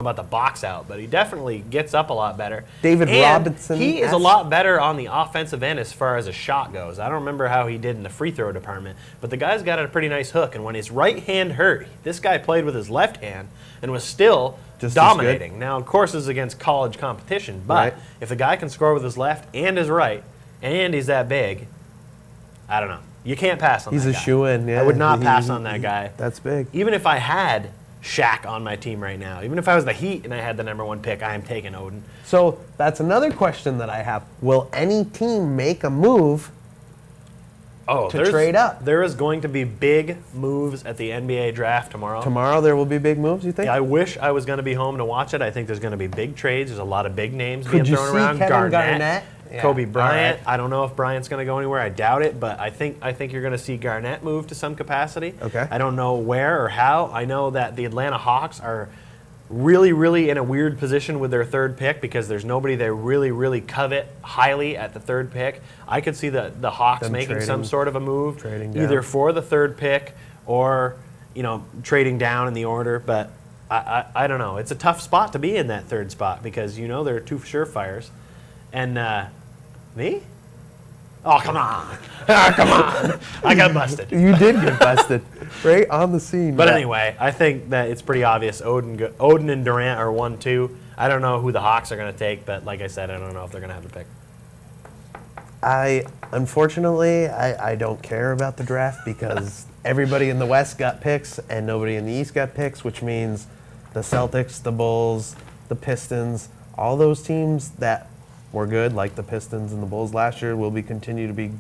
about the box out, but he definitely gets up a lot better. David and Robinson. He is a lot better on the offensive end as far as a shot goes. I don't remember how he did in the free throw department, but the guy's got a pretty nice hook. And when his right hand hurt, this guy played with his left hand and was still just dominating. Now, of course, this is against college competition, but if the guy can score with his left and his right, and he's that big, I don't know. You can't pass on that guy. He's a shoo-in, yeah. I would not pass on that guy. That's big. Even if I had Shaq on my team right now, even if I was the Heat and I had the #1 pick, I am taking Oden. So that's another question that I have. Will any team make a move to trade up? There is going to be big moves at the NBA draft tomorrow. Tomorrow there will be big moves, you think? Yeah, I wish I was going to be home to watch it. I think there's going to be big trades. There's a lot of big names being thrown around. Kevin Garnett? Yeah. Kobe Bryant. I don't know if Bryant's going to go anywhere. I doubt it, but I think you're going to see Garnett move to some capacity. Okay. I don't know where or how. I know that the Atlanta Hawks are really, really in a weird position with their third pick because there's nobody they really, really covet highly at the third pick. I could see the Hawks making some sort of a move, either for the third pick or trading down in the order. But I don't know. It's a tough spot to be in, that third spot, because there are two surefires. And me? Oh, come on. Come on. I got busted. You did get busted. Right on the scene. But anyway, I think that it's pretty obvious Oden and Durant are 1-2. I don't know who the Hawks are going to take, but like I said, I don't know if they're going to have the pick. Unfortunately, I don't care about the draft because everybody in the West got picks and nobody in the East got picks, which means the Celtics, the Bulls, the Pistons, all those teams that were good, like the Pistons and the Bulls last year, will continue to be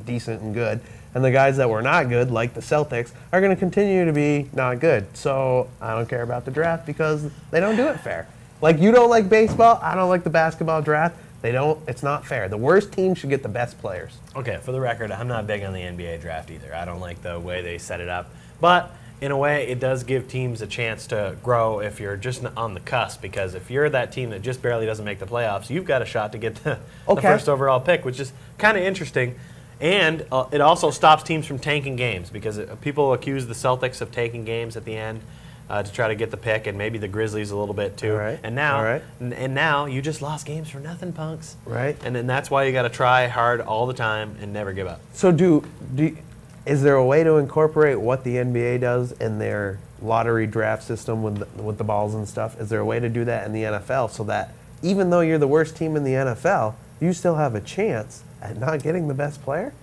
decent and good. And the guys that were not good, like the Celtics, are going to continue to be not good. So I don't care about the draft because they don't do it fair. Like you don't like baseball, I don't like the basketball draft. It's not fair. The worst team should get the best players. Okay, for the record, I'm not big on the NBA draft either. I don't like the way they set it up. But in a way, it does give teams a chance to grow if you're just on the cusp, because if you're that team that just barely doesn't make the playoffs, you've got a shot to get the first overall pick, which is kind of interesting. And it also stops teams from tanking games, because people accuse the Celtics of taking games at the end to try to get the pick, and maybe the Grizzlies a little bit too. Right. And now you just lost games for nothing, punks. Right. And then that's why you got to try hard all the time and never give up. So is there a way to incorporate what the NBA does in their lottery draft system with the balls and stuff? Is there a way to do that in the NFL so that even though you're the worst team in the NFL, you still have a chance at not getting the best player?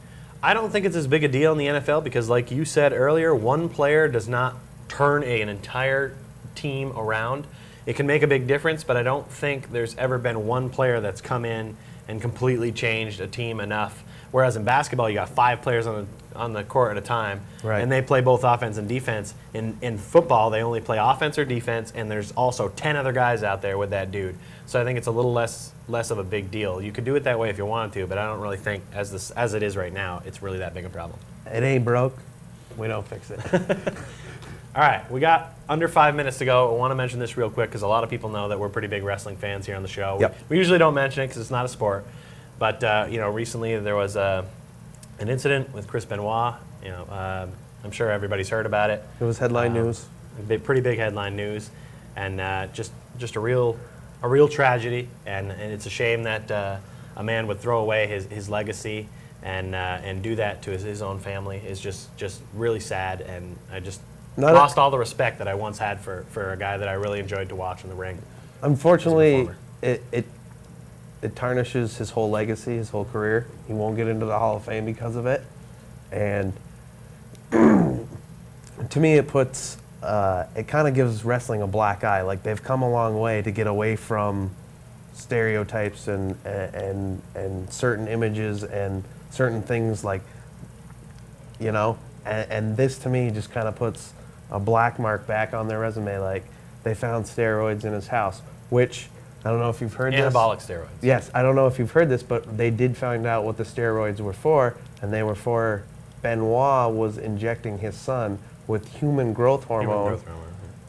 I don't think it's as big a deal in the NFL because, like you said earlier, one player does not turn an entire team around. It can make a big difference, but I don't think there's ever been one player that's come in and completely changed a team enough. Whereas in basketball, you got 5 players on the court at a time, and they play both offense and defense. In football, they only play offense or defense, and there's also 10 other guys out there with that dude. So I think it's a little less of a big deal. You could do it that way if you wanted to, but I don't really think, as it is right now, it's really that big a problem. It ain't broke. We don't fix it. All right, we got under 5 minutes to go. I want to mention this real quick because a lot of people know that we're pretty big wrestling fans here on the show. Yep. We usually don't mention it because it's not a sport. But recently there was an incident with Chris Benoit. I'm sure everybody's heard about it. It was headline news. Pretty big headline news, and just a real tragedy. And it's a shame that a man would throw away his legacy and do that to his own family. Is just really sad, and I just lost all the respect that I once had for a guy that I really enjoyed to watch in the ring. Unfortunately, it tarnishes his whole legacy, his whole career. He won't get into the Hall of Fame because of it. And to me, it kind of gives wrestling a black eye. Like, they've come a long way to get away from stereotypes and certain images and certain things, like, and this to me just kind of puts a black mark back on their resume. Like, they found steroids in his house, which I don't know if you've heard this. Anabolic steroids. Yes, I don't know if you've heard this, but they did find out what the steroids were for, and they were for Benoit was injecting his son with human growth hormone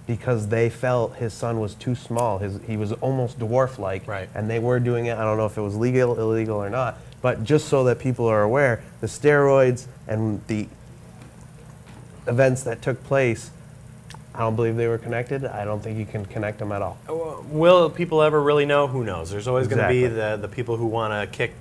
because they felt his son was too small. He was almost dwarf-like, and they were doing it. I don't know if it was legal, illegal, or not, but just so that people are aware, the steroids and the events that took place I don't believe they were connected. I don't think you can connect them at all. Will people ever really know? Who knows? There's always going to be Exactly. the people who want to kick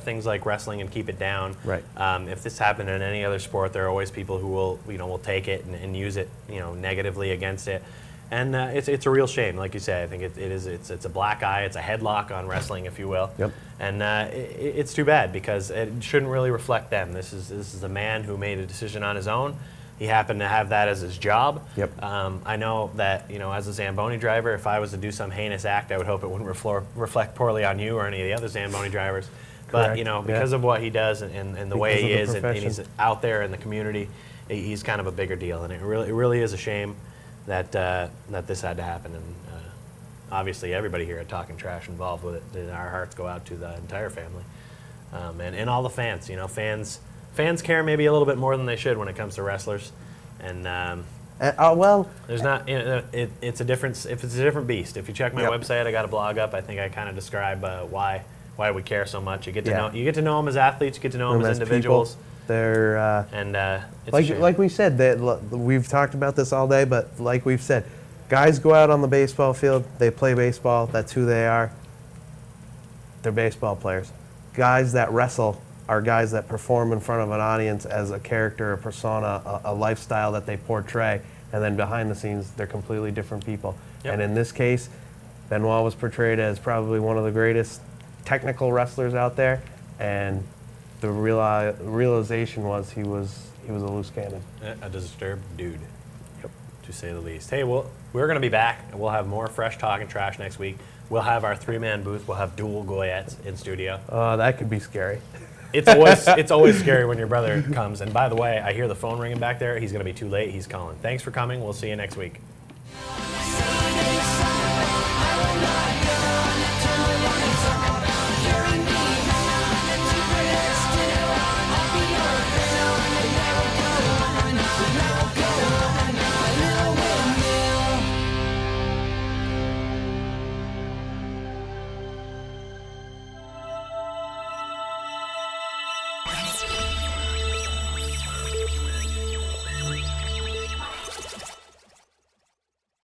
things like wrestling and keep it down. Right. If this happened in any other sport, there are always people who will take it and use it negatively against it. And it's a real shame, like you say. I think it's a black eye, it's a headlock on wrestling, if you will. Yep. And it's too bad because it shouldn't really reflect them. This is a man who made a decision on his own. He happened to have that as his job. Yep. I know that as a Zamboni driver, if I was to do some heinous act, I would hope it wouldn't reflect poorly on you or any of the other Zamboni drivers. But Correct. because of what he does and the way Because he of the is, and profession. he's out there in the community, he's kind of a bigger deal. And it really is a shame that this had to happen. And obviously, everybody here at Talking Trash involved with it. And our hearts go out to the entire family and all the fans. Fans care maybe a little bit more than they should when it comes to wrestlers. And Well, there's not. It's a different. If it's a different beast. If you check my Yep. website, I got a blog up. I think I kind of describe why we care so much. You get to Yeah. know. You get to know them as athletes. You get to know them as people, individuals. they're And it's a shame. like we said, we've talked about this all day, but like we've said, guys go out on the baseball field, they play baseball, that's who they are. They're baseball players. Guys that wrestle are guys that perform in front of an audience as a character, a persona, a lifestyle that they portray, and then behind the scenes, they're completely different people. Yep. And in this case, Benoit was portrayed as probably one of the greatest technical wrestlers out there, and the realization was he was a loose cannon. A disturbed dude, to say the least. Hey, we're going to be back, and we'll have more fresh Talking Trash next week. We'll have our 3-man booth. We'll have dual Goyettes in studio. That could be scary. It's always scary when your brother comes. And by the way, I hear the phone ringing back there. He's going to be too late. He's calling. Thanks for coming. We'll see you next week.